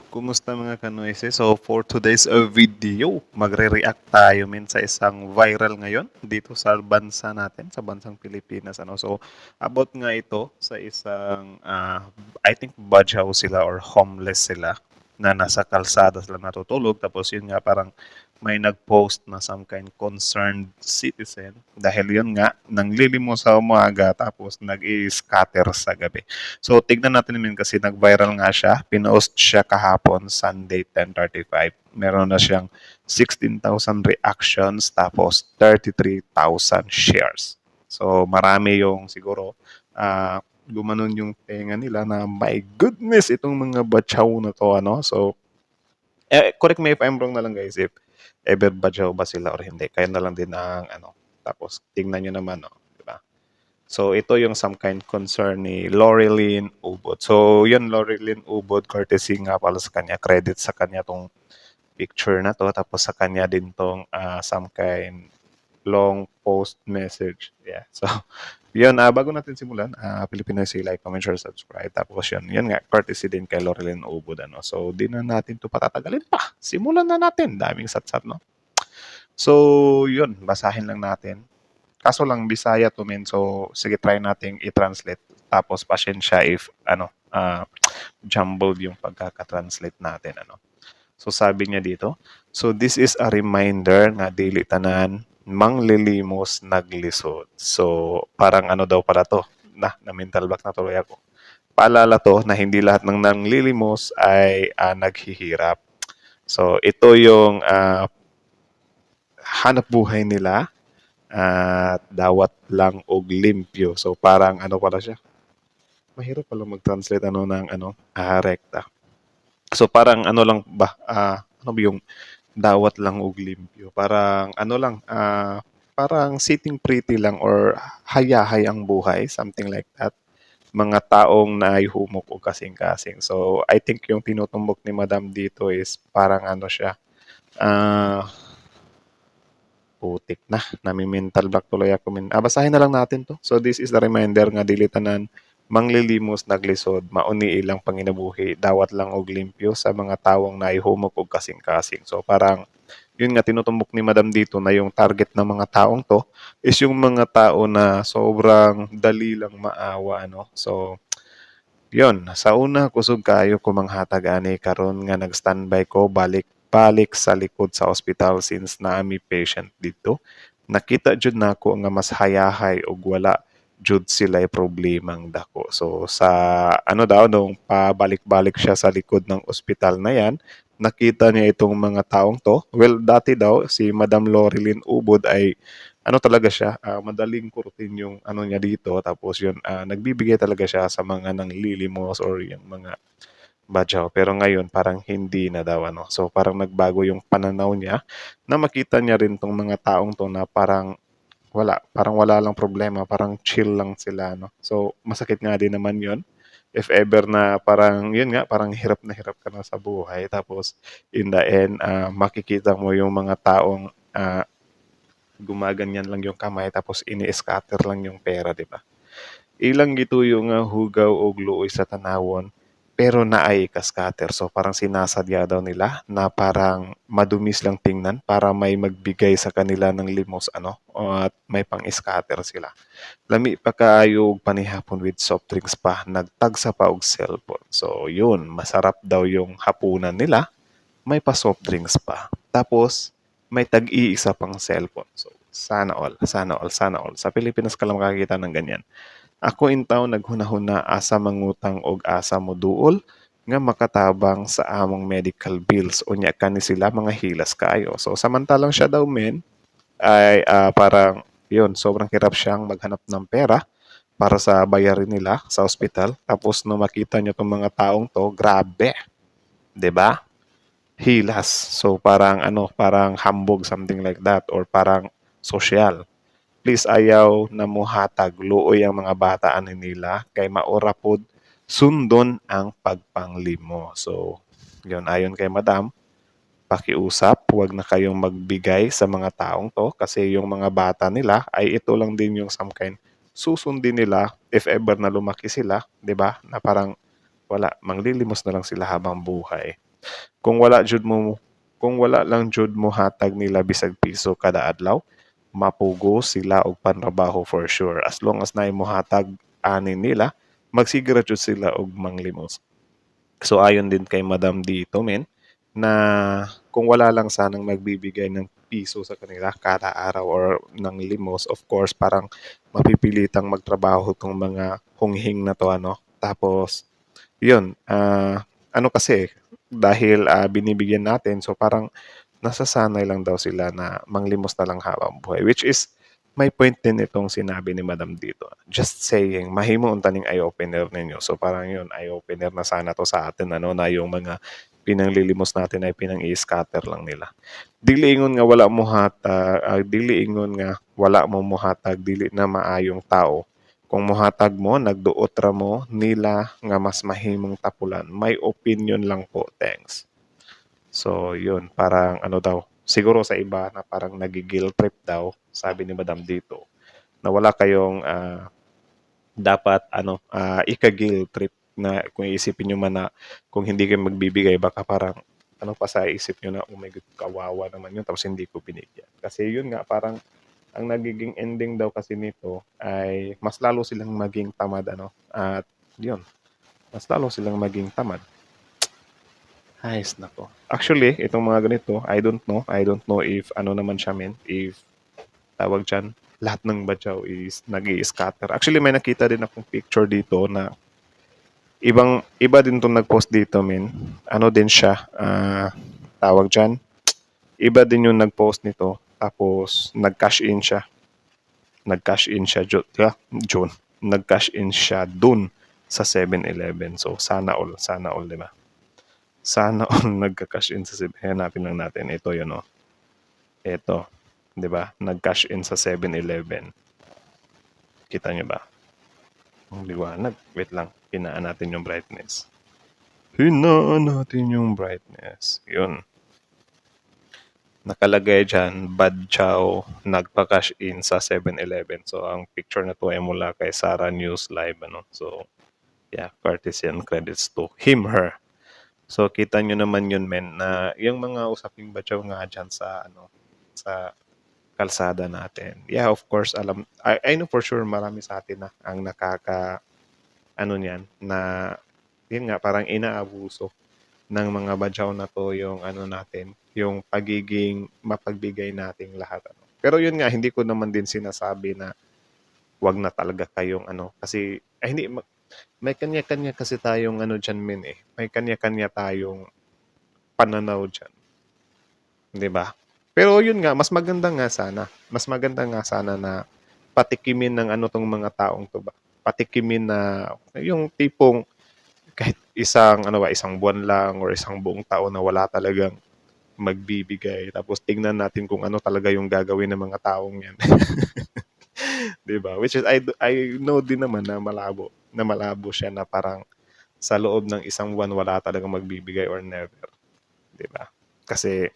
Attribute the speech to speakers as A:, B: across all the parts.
A: Kumusta mga kanoise? So, for today's video, magre-react tayo sa isang viral ngayon dito sa bansa natin, sa bansang Pilipinas. So, about nga ito sa isang, I think, badyaw sila or homeless sila na nasa kalsada sila natutulog. Tapos yun nga, parang may nag-post na some kind concerned citizen dahil yun nga, nanglilimos sa umaga tapos nag-i-scatter sa gabi. So, tignan natin yun kasi nag-viral nga siya. Pinost siya kahapon, Sunday, 10:35. Meron na siyang 16,000 reactions tapos 33,000 shares. So, marami yung siguro gumanon yung tenga nila na my goodness, itong mga batsaw na to, ano? So, correct me if I'm wrong na lang guys, if ever badyaw ba sila or hindi. Kayo na lang din ang ano. Tapos, tingnan nyo naman, no? Diba? So, ito yung some kind concern ni Loreline Ubod. So, yun, Loreline Ubod, courtesy nga pala sa kanya, credit sa kanya tong picture na to. Tapos sa kanya din tong some kind long post message. Yeah. So, yun, bago natin simulan, Pilipinas, like, comment, share, subscribe. Tapos yun nga, courtesy din kay Loreline Ubod. Ano? So, di na natin to patatagalin pa. Simulan na natin. Daming satsat, no? So, yun, basahin lang natin. Kaso lang Bisaya to men, so sige try nating i-translate. Tapos pasensya if jumbled yung pagkaka-translate natin ano. So sabi niya dito, so this is a reminder nga dili tanan manglilimos naglisod. So parang ano daw pala to, na mental block na tuloy ako. Paalala to na hindi lahat ng nanglilimos ay naghihirap. So ito yung hanap buhay nila at dawat lang og limpyo. So parang ano pala siya. Mahirap pala mag-translate ng rekta. So parang ano lang ba ano ba yung dawat lang og limpyo. Parang ano lang parang sitting pretty lang or hayahay ang buhay, something like that. Mga taong naihumok o kasing-kasing. So I think yung tinutumbok ni Madam dito is parang ano siya. Putik na. Nami-mental block tuloy ako. Basahin na lang natin to. So this is the reminder nga dili tanan manglilimos naglisod, mauni ilang panginabuhi, dawat lang og limpyo sa mga tawong naihumok og kasing-kasing. So parang yun nga tinutumbok ni Madam dito na yung target ng mga taong to is yung mga tao na sobrang dali lang maawa, ano. So yun, sa una kusog kayo kumanghatag ani karon nga nag-standby ko balik sa likod sa ospital since naami patient dito. Nakita jud nako nga mas hayahay og wala jud sila'y problemang dako. So sa ano daw nung pabalik-balik siya sa likod ng ospital na yan, nakita niya itong mga taong to. Well, dati daw si Madam Loreline Ubod ay ano talaga siya, madaling kurutin yung ano niya dito. Tapos yun, nagbibigay talaga siya sa mga nanglilimos or yung mga badyaw. Pero ngayon, parang hindi na daw. Ano. So parang nagbago yung pananaw niya na makita niya rin tong mga taong to na parang wala lang problema, parang chill lang sila. No? So masakit nga din naman yun. If ever na parang, yun nga, parang hirap na hirap ka na sa buhay. Tapos, in the end, makikita mo yung mga taong gumaganyan lang yung kamay tapos ini-scatter lang yung pera, di ba? Ilang gito yung hugaw o luoy sa tanawon pero naay ka-scatter. So parang sinasadya daw nila na parang madumis lang tingnan para may magbigay sa kanila ng limos ano at may pang-scatter sila. Lami pa kaayo og panihapon with soft drinks pa, nagtagsa pa og cellphone. So yun, masarap daw yung hapunan nila, may pa soft drinks pa. Tapos may tag-iisa pang cellphone. So sana all, sana all, sana all. Sa Pilipinas ka lang makakita ng ganyan. Ako intaw naghunahuna asa mangutang og asa mo duol nga makatabang sa among medical bills unya kani sila mga hilas kaayo. So samantalang siya daw men ay parang yun, sobrang hirap siyang maghanap ng pera para sa bayarin nila sa ospital. Tapos no makita niyo tong mga taong to, grabe. 'Di ba? Hilas. So parang ano, parang hambog something like that or parang social. Please ayaw na muhatag luoy ang mga bata ani nila kay maura pod sundon ang pagpanglimo. So, yon ayon kay Madam, pakiusap, huwag na kayong magbigay sa mga taong to kasi yung mga bata nila ay ito lang din yung some kind susundin nila if ever na lumaki sila, 'di ba? Na parang wala, manglilimos na lang sila habang buhay. Kung wala jud mo kung wala lang jud mo hatag nila bisag piso kada adlaw, mapugo sila og pantrabaho for sure. As long as naay mo hatag ani nila, magsigura jud sila og manglimos. So ayon din kay Madam dito men na kung wala lang sanang magbibigay ng piso sa kanila kada araw or ng limos, of course parang mapipilitang magtrabaho tong mga hunghing na to ano. Tapos yun, ano kasi dahil binibigyan natin so parang nasasanay lang daw sila na manglimos na lang habang buhay, which is may point din itong sinabi ni Madam dito. Just saying, mahimo unta ning eye-opener ninyo. So parang yun, eye-opener na sana to sa atin ano na yung mga pinanglilimos natin ay pinang-i-scatter lang nila. Dili ingon nga wala mo hatag, dili ingon nga wala mo mohatag, dili na maayong tao. Kung mohatag mo, nagduot ra mo nila nga mas mahimong tapulan. May opinion lang po, thanks. So, yun, parang ano daw, siguro sa iba na parang nagigil trip daw, sabi ni Madam dito, na wala kayong dapat ika-guilt trip na kung iisipin nyo man na kung hindi kayo magbibigay, baka parang ano pa sa isip nyo na, oh my God, kawawa naman yun, tapos hindi ko binigyan. Kasi yun nga, parang ang nagiging ending daw kasi nito ay mas lalo silang maging tamad, ano? At yun, mas lalo silang maging tamad. Ayos nako. Actually, itong mga ganito, I don't know. I don't know if ano naman siya men, if tawag dyan, lahat ng badyaw is nag-i-scatter. Actually, may nakita din akong picture dito na iba din tong nag-post dito men. Ano din siya, tawag dyan, iba din yung nag-post nito. Tapos, nag-cash in siya. Nag-cash in siya, June. Nag-cash in siya dun sa 7-Eleven. So, sana all, di ba? Sana all nagka-cash in sa 7. Hanapin lang natin. Ito yun, oh. Ito. Di ba? Nag-cash in sa 7-Eleven. Kita nyo ba? Ang liwanag. Wait lang. Hinaan natin yung brightness. Hinaan natin yung brightness. Yun. Nakalagay dyan, Bad Chow nagpa-cash in sa 7-Eleven. So, ang picture na to ay mula kay Sarah News Live. Ano? So, yeah, courtesy and credits to him, her. So, kita nyo naman yun, men, na yung mga usaping batyaw nga dyan sa, sa kalsada natin. Yeah, of course, I know for sure marami sa atin na ang niyan, na, yun nga, parang inaabuso ng mga badyaw na to yung natin, yung pagiging mapagbigay nating lahat. Pero yun nga, hindi ko naman din sinasabi na wag na talaga kayong kasi, hindi, may kanya-kanya kasi tayong dyan men eh. May kanya-kanya tayong pananaw dyan. Di ba? Pero yun nga, mas maganda nga sana. Mas maganda nga sana na patikimin ng tong mga taong to ba? Patikimin na yung tipong kahit isang buwan lang or isang buong taon na wala talagang magbibigay. Tapos tingnan natin kung ano talaga yung gagawin ng mga taong yan. 'Di ba? Which is I know din naman na malabo siya na parang sa loob ng isang buwan wala talagang magbibigay or never, 'di ba? Kasi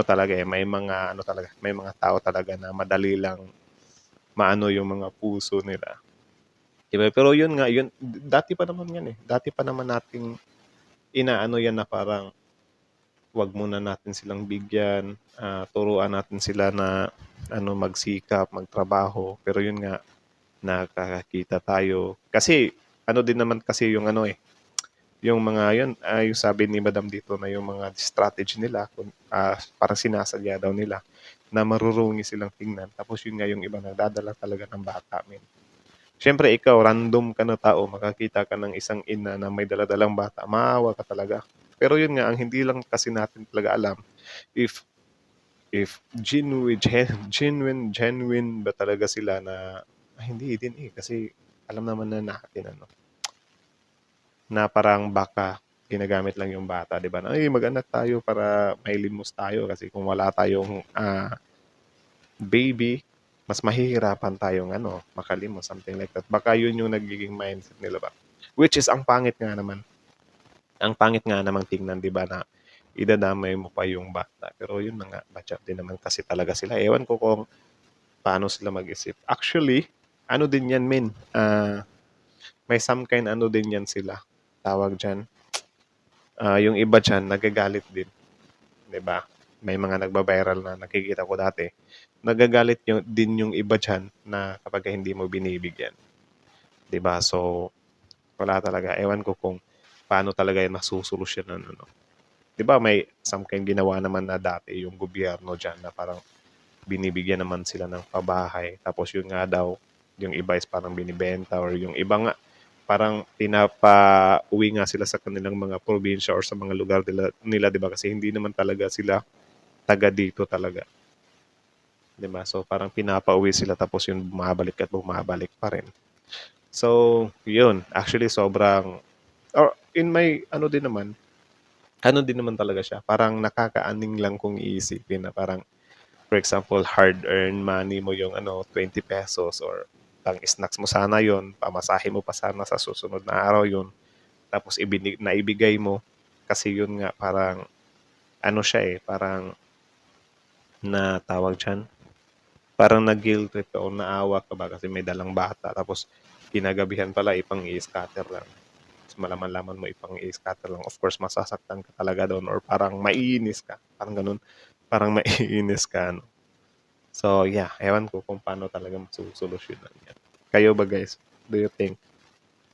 A: talaga may mga tao talaga na madali lang maano yung mga puso nila. 'Di ba? Pero yun nga, dati pa naman yan eh. Dati pa naman nating inaano yan na parang wag muna natin silang bigyan, turuan natin sila na magsikap, magtrabaho. Pero yun nga, nakakakita tayo. Kasi din naman kasi yung yung mga yun, yung sabi ni Madam dito na yung mga strategy nila, parang sinasadya daw nila na marurungi silang tingnan. Tapos yun nga yung iba nagdadala talaga ng bata. Siyempre ikaw, random ka na tao, makakita ka ng isang ina na may daladalang bata, maawa ka talaga. Pero yun nga, ang hindi lang kasi natin talaga alam, if genuine ba talaga sila na, hindi din eh, kasi alam naman na natin, na parang baka ginagamit lang yung bata, di ba? Na, ay, mag-anak tayo para may limos tayo kasi kung wala tayong baby, mas mahihirapan tayong makalimos, something like that. Baka yun yung nagiging mindset nila ba? Which is ang pangit nga naman. Ang pangit nga namang tingnan, di ba, na idadamay mo pa yung bata. Pero yun na nga, batya din naman kasi talaga sila. Ewan ko kung paano sila mag-isip. Actually, din yan, men. May some kind din yan sila. tawag diyan, yung iba diyan nagagalit din, 'di ba? May mga nagba-viral na nakikita ko dati. Nagagalit din yung iba diyan na kapag hindi mo binibigyan, 'di ba? So, wala talaga. Ewan ko kung paano talaga yung masusolusyunan ano. 'Di ba may something ginawa naman na dati yung gobyerno diyan na parang binibigyan naman sila ng pabahay. Tapos yun nga daw, yung iba is parang binibenta or yung iba nga parang pinapauwi nga sila sa kanilang mga probinsya or sa mga lugar nila 'di ba? Kasi hindi naman talaga sila taga dito talaga, 'di ba? So parang pinapauwi sila tapos yun bumabalik at bumabalik pa rin. So, yun. Actually, sobrang or in my ano din naman talaga siya. Parang nakakaaning lang kung iisipin na parang, for example, hard-earned money mo yung ano, 20 pesos or pang snacks mo sana yon, pamasahe mo pa sana sa susunod na araw yun. Tapos naibigay mo kasi yun nga parang ano siya eh, parang na tawag dyan, parang nag-guilt trip ka o naawa ka ba kasi may dalang bata tapos kinagabihan pala ipang i-scatter lang. Tapos malaman-laman mo ipang i-scatter lang. Of course, masasaktan ka talaga doon or parang maiinis ka. Parang ganun. Parang maiinis ka. No? So, yeah. Ewan ko kung paano talaga masusolusyonan yan. Kayo ba guys? Do you think?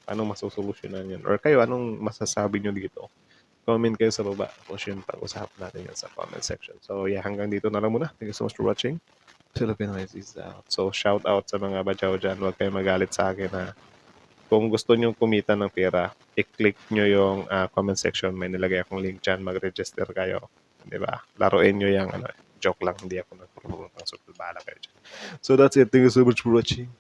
A: Paano masusolusyonan yan? Or kayo, anong masasabi nyo dito? Comment kayo sa baba. Tapos yun, pag-usapan natin yan sa comment section. So, yeah. Hanggang dito na lang muna. Thank you so much for watching. Filipino is out. So, shout out sa mga badyaw dyan. Huwag kayong magalit sa akin na kung gusto nyo kumita ng pera, i-click nyo yung comment section. May nilagay akong link dyan. Mag-register kayo. Di ba? Laruin nyo yung ano, joke lang. Hindi ako nagpapagod ng social. Bahala kayo dyan. So, that's it. Thank you so much for watching.